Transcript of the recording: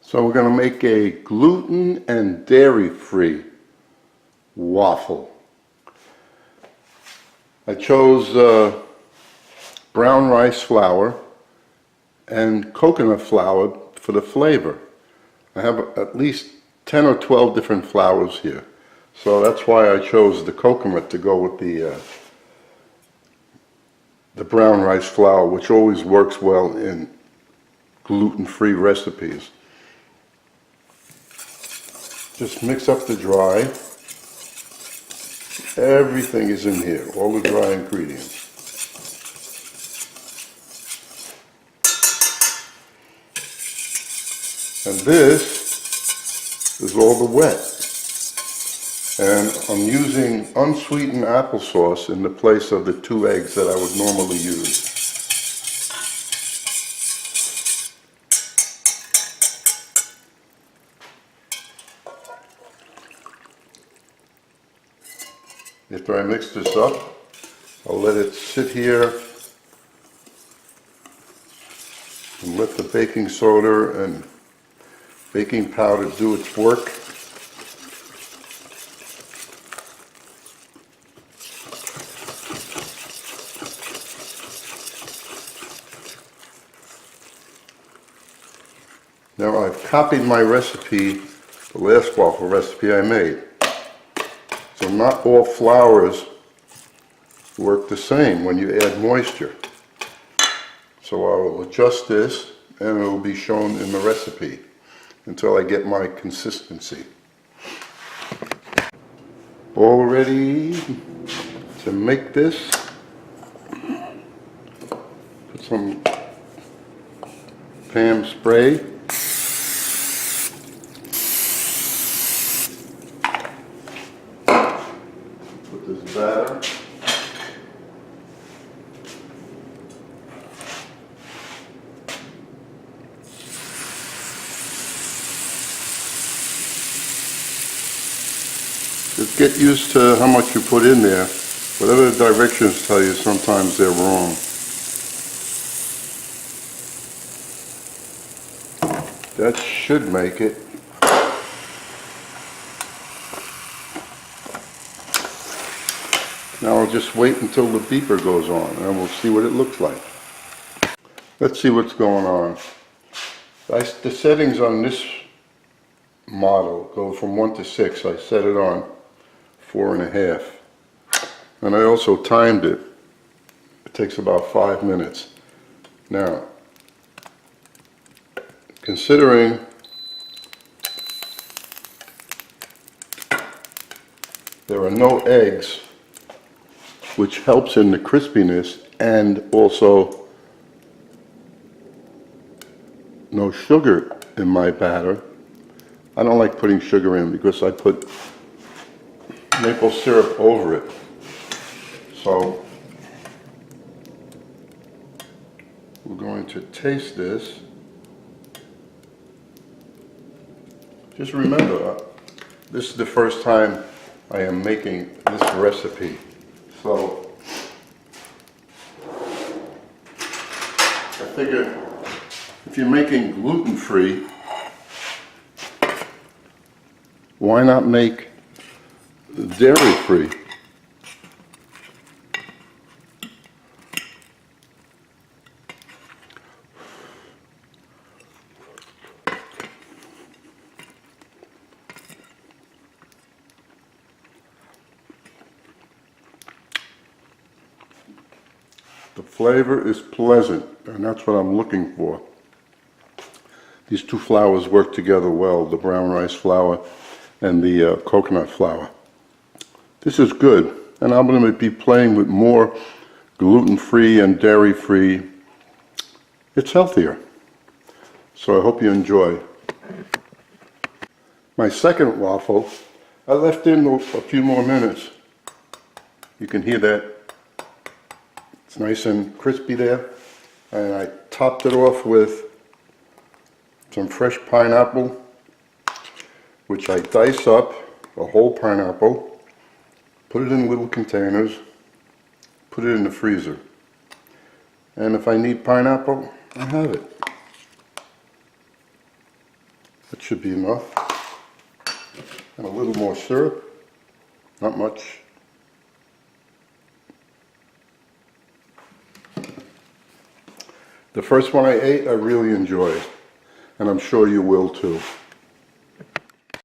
So we're going to make a gluten and dairy-free waffle. I chose brown rice flour and coconut flour for the flavor. I have at least 10 or 12 different flours here. So that's why I chose the coconut to go with the brown rice flour, which always works well in gluten-free recipes. Just mix up the dry. Everything is in here, all the dry ingredients. And this is all the wet. And I'm using unsweetened applesauce in the place of the 2 eggs that I would normally use. After I mix this up, I'll let it sit here and let the baking soda and baking powder do its work. Now I've copied my recipe, the last waffle recipe I made. So not all flours work the same when you add moisture. So I will adjust this and it will be shown in the recipe until I get my consistency. All ready to make this. Put some Pam spray. Put this batter. Just get used to how much you put in there. Whatever the directions tell you, sometimes they're wrong. That should make it. Now I'll just wait until the beeper goes on and we'll see what it looks like. Let's see what's going on. The settings on this model go from 1 to 6. I set it on 4.5. And I also timed it. It takes about 5 minutes. Now, considering there are no eggs, which helps in the crispiness, and also no sugar in my batter. I don't like putting sugar in because I put maple syrup over it. So we're going to taste this. Just remember, this is the first time I am making this recipe. So I figure if you're making gluten-free, why not make dairy-free? The flavor is pleasant, and that's what I'm looking for. These 2 flours work together well, the brown rice flour and the coconut flour. This is good, and I'm going to be playing with more gluten-free and dairy-free. It's healthier, so I hope you enjoy. My second waffle, I left in a few more minutes. You can hear that. It's nice and crispy there. And I topped it off with some fresh pineapple, which I dice up, a whole pineapple, put it in little containers, put it in the freezer. And if I need pineapple, I have it. That should be enough. And a little more syrup, not much. The first one I ate, I really enjoyed, and I'm sure you will too.